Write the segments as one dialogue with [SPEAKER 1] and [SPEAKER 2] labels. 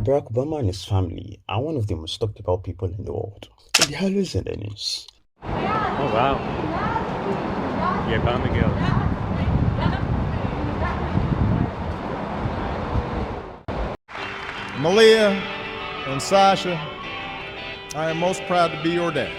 [SPEAKER 1] Barack Obama and his family are one of the most talked about people in the world. They're always in the news.
[SPEAKER 2] Oh wow. The Obama girls.
[SPEAKER 3] Malia and Sasha, I am most proud to be your dad.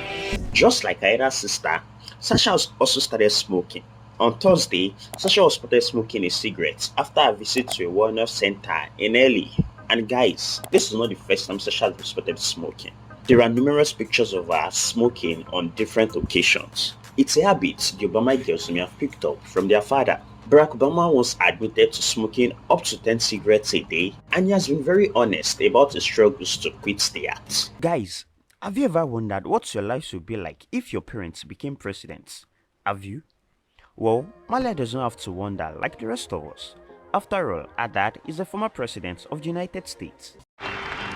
[SPEAKER 1] Just like her elder sister, Sasha has also started smoking. On Thursday, Sasha was spotted smoking a cigarette after a visit to a wellness center in LA. And guys, this is not the first time Sasha has been spotted smoking. There are numerous pictures of her smoking on different occasions. It's a habit the Obama girls may have picked up from their father. Barack Obama was admitted to smoking up to 10 cigarettes a day, and he has been very honest about his struggles to quit the act. Guys, have you ever wondered what your life would be like if your parents became presidents? Have you? Well, Malia doesn't have to wonder like the rest of us. After all, her dad is the former president of the United States.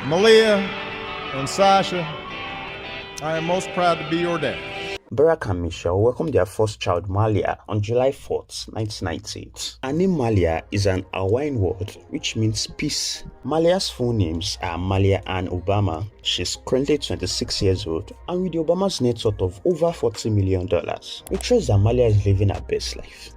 [SPEAKER 3] Malia and Sasha, I am most proud to be your dad.
[SPEAKER 1] Barack and Michelle welcomed their first child Malia on July 4th, 1998. Her name Malia is an Hawaiian word which means peace. Malia's full names are Malia Ann Obama. She's currently 26 years old and with the Obama's net worth of over $40 million, it shows that Malia is living her best life.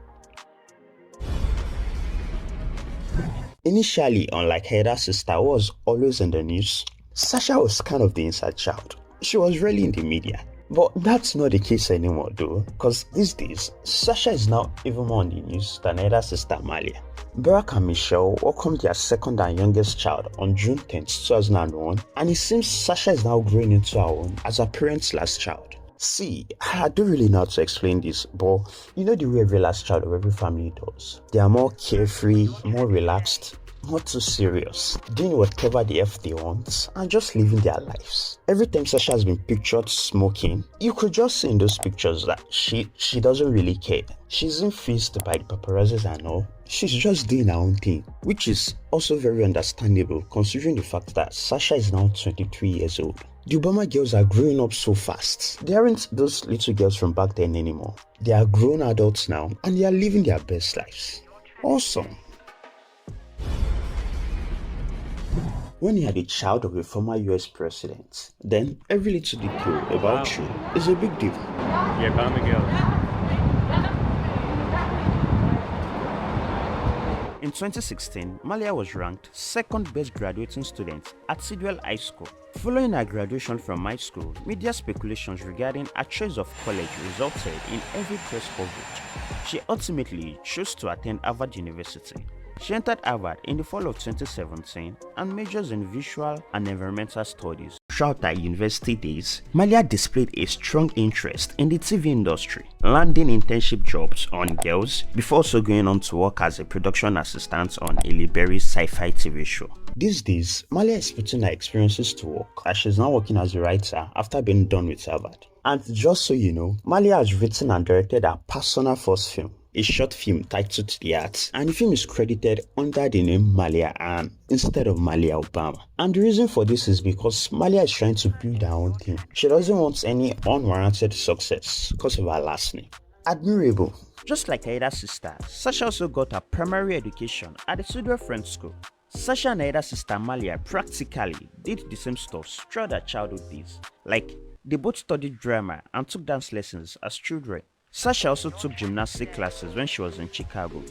[SPEAKER 1] Initially, unlike her elder sister who was always in the news, Sasha was kind of the inside child. She was rarely in the media. But that's not the case anymore though, because these days, Sasha is now even more on the news than her elder sister Malia. Barack and Michelle welcomed their second and youngest child on June 10, 2001, and it seems Sasha is now growing into her own as her parents' last child. See, I don't really know how to explain this, but you know the way every last child of every family does. They are more carefree, more relaxed, not too serious, doing whatever the F they want and just living their lives. Every time Sasha has been pictured smoking, you could just see in those pictures that she doesn't really care. She isn't fazed by the paparazzis and all. She's just doing her own thing, which is also very understandable considering the fact that Sasha is now 23 years old. The Obama girls are growing up so fast. They aren't those little girls from back then anymore. They are grown adults now and they are living their best lives. Awesome. When you are the child of a former US president, then every little detail about you is a big deal.
[SPEAKER 2] The Obama girls.
[SPEAKER 1] In 2016, Malia was ranked second best graduating student at Sidwell High School. Following her graduation from high school, media speculations regarding her choice of college resulted in heavy press coverage. She ultimately chose to attend Harvard University. She entered Harvard in the fall of 2017 and majors in visual and environmental studies. Throughout her university days, Malia displayed a strong interest in the TV industry, landing internship jobs on Girls before also going on to work as a production assistant on Halle Berry's sci-fi TV show. These days, Malia is putting her experiences to work as she's now working as a writer after being done with Harvard. And just so you know, Malia has written and directed her personal first film, a short film titled The Arts, and the film is credited under the name Malia Ann instead of Malia Obama. And the reason for this is because Malia is trying to build her own thing. She doesn't want any unwarranted success because of her last name. Admirable. Just like her elder sister, Sasha also got her primary education at the Sidwell French School. Sasha and her elder sister Malia practically did the same stuff throughout their childhood days. Like, they both studied drama and took dance lessons as children. Sasha also took gymnastic classes when she was in Chicago.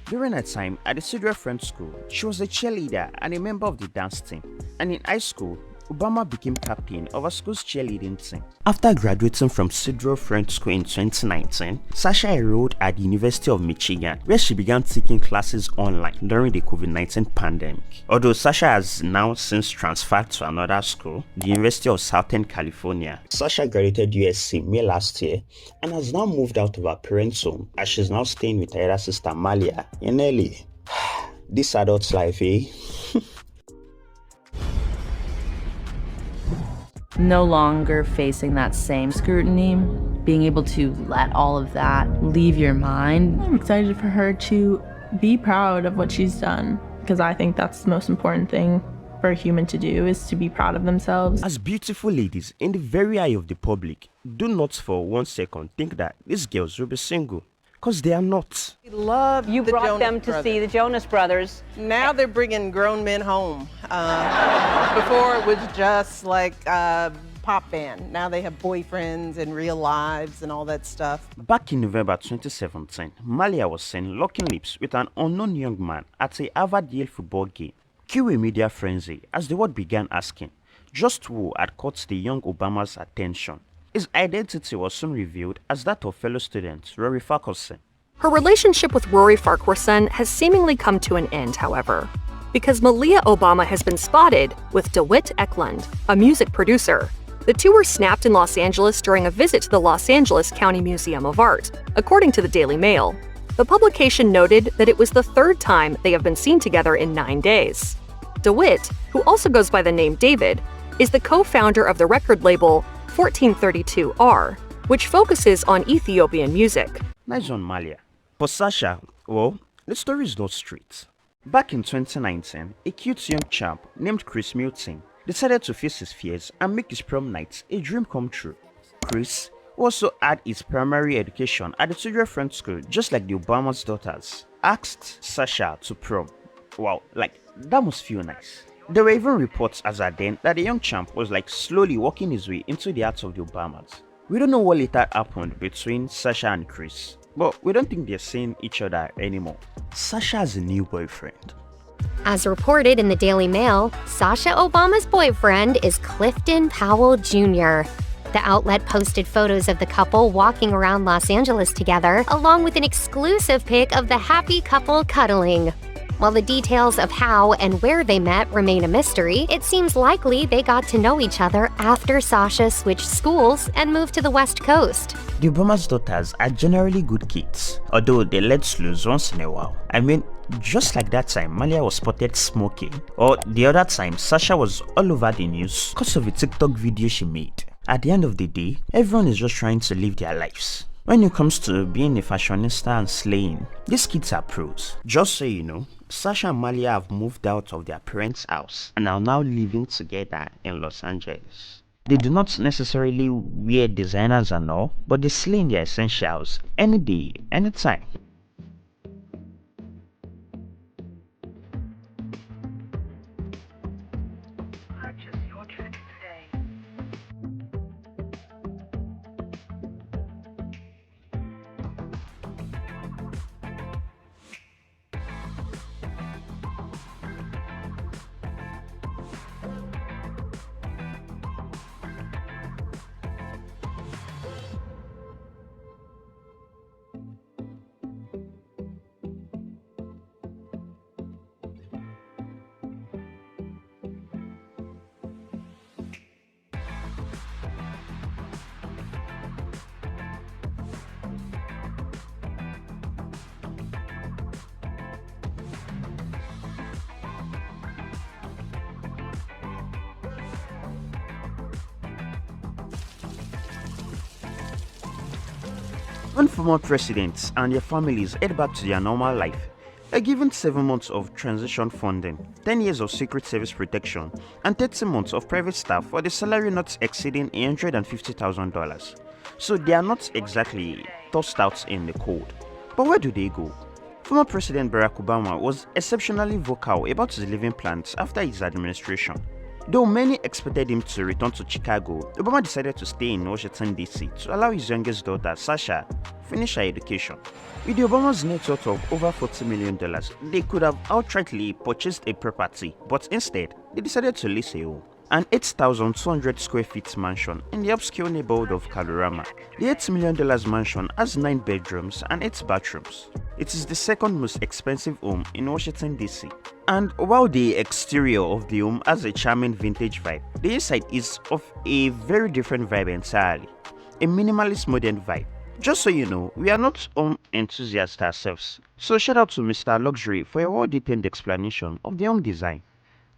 [SPEAKER 1] During her time at the Sidwell French School, she was a cheerleader and a member of the dance team. And in high school, Obama became captain of her school's cheerleading team. After graduating from Sidwell French School in 2019, Sasha enrolled at the University of Michigan, where she began taking classes online during the COVID-19 pandemic. Although Sasha has now since transferred to another school, the University of Southern California. Sasha graduated USC May last year and has now moved out of her parents' home as she's now staying with her elder sister Malia in LA. This adult's life, eh?
[SPEAKER 4] No longer facing that same scrutiny, being able to let all of that leave your mind.
[SPEAKER 5] I'm excited for her to be proud of what she's done, because I think that's the most important thing for a human to do, is to be proud of themselves.
[SPEAKER 1] As beautiful ladies in the very eye of the public, do not for 1 second think that these girls will be single, because they are not.
[SPEAKER 6] We love
[SPEAKER 7] You
[SPEAKER 6] the
[SPEAKER 7] brought
[SPEAKER 6] Jonas
[SPEAKER 7] them to
[SPEAKER 6] Brothers.
[SPEAKER 7] see the Jonas Brothers.
[SPEAKER 6] Now they're bringing grown men home. Before it was just like a pop band. Now they have boyfriends and real lives and all that stuff.
[SPEAKER 1] Back in November 2017, Malia was seen locking lips with an unknown young man at a Harvard-Yale football game. Cue a media frenzy as the world began asking just who had caught the young Obama's attention. His identity was soon revealed as that of fellow student Rory Farquharson.
[SPEAKER 7] Her relationship with Rory Farquharson has seemingly come to an end, however, because Malia Obama has been spotted with DeWitt Eklund, a music producer. The two were snapped in Los Angeles during a visit to the Los Angeles County Museum of Art, according to the Daily Mail. The publication noted that it was the third time they have been seen together in 9 days. DeWitt, who also goes by the name David, is the co-founder of the record label 1432R, which focuses on Ethiopian music.
[SPEAKER 1] Nice one, Malia. For Sasha, well, the story is not straight. Back in 2019, a cute young chap named Chris Milton decided to face his fears and make his prom night a dream come true. Chris also had his primary education at the Tudor French School, just like the Obama's daughters, asked Sasha to prom. Wow, that must feel nice. There were even reports as at then that the young champ was slowly walking his way into the hearts of the Obamas. We don't know what later happened between Sasha and Chris, but we don't think they're seeing each other anymore. Sasha has a new boyfriend.
[SPEAKER 8] As reported in the Daily Mail, Sasha Obama's boyfriend is Clifton Powell Jr. The outlet posted photos of the couple walking around Los Angeles together, along with an exclusive pic of the happy couple cuddling. While the details of how and where they met remain a mystery, it seems likely they got to know each other after Sasha switched schools and moved to the West Coast.
[SPEAKER 1] The Obama's daughters are generally good kids, although they let loose once in a while. I mean, just like that time Malia was spotted smoking, or the other time Sasha was all over the news because of a TikTok video she made. At the end of the day, everyone is just trying to live their lives. When it comes to being a fashionista and slaying, these kids are pros. Just so you know, Sasha and Malia have moved out of their parents' house and are now living together in Los Angeles. They do not necessarily wear designers and all, but they slay in their essentials any day, anytime. When former presidents and their families head back to their normal life, they're given 7 months of transition funding, 10 years of Secret Service protection, and 30 months of private staff for the salary not exceeding $150,000. So they are not exactly tossed out in the cold. But where do they go? Former President Barack Obama was exceptionally vocal about his living plans after his administration. Though many expected him to return to Chicago, Obama decided to stay in Washington, D.C. to allow his youngest daughter, Sasha, finish her education. With the Obama's net worth of over $40 million, they could have outrightly purchased a property, but instead, they decided to lease a home. An 8,200 square feet mansion in the obscure neighborhood of Kalorama. The $8 million mansion has 9 bedrooms and 8 bathrooms. It is the second most expensive home in Washington, D.C. And while the exterior of the home has a charming vintage vibe, the inside is of a very different vibe entirely. A minimalist modern vibe. Just so you know, we are not home enthusiasts ourselves, so shout out to Mr. Luxury for a well-detailed explanation of the home design.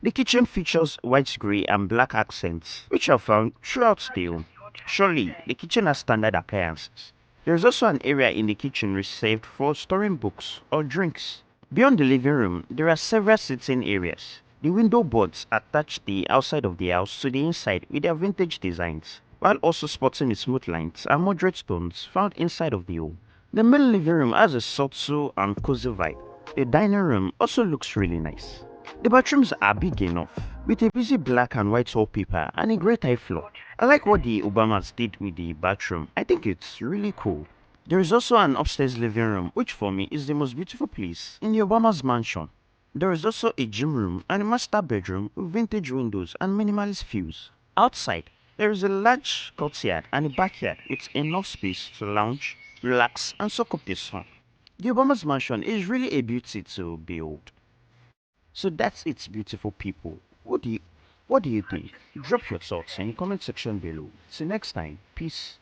[SPEAKER 1] The kitchen features white, grey and black accents, which are found throughout the home. Surely, the kitchen has standard appliances. There is also an area in the kitchen reserved for storing books or drinks. Beyond the living room, there are several sitting areas. The window boards attach the outside of the house to the inside with their vintage designs, while also sporting the smooth lines and moderate tones found inside of the home. The middle living room has a subtle and cozy vibe. The dining room also looks really nice. The bathrooms are big enough, with a busy black and white wallpaper and a great high floor. I like what the Obamas did with the bathroom. I think it's really cool. There is also an upstairs living room, which for me is the most beautiful place in the Obama's mansion. There is also a gym room and a master bedroom with vintage windows and minimalist views. Outside, there is a large courtyard and a backyard with enough space to lounge, relax, and soak up the sun. The Obama's mansion is really a beauty to behold. So that's it, beautiful people. What do you think? Drop your thoughts in the comment section below. See you next time. Peace.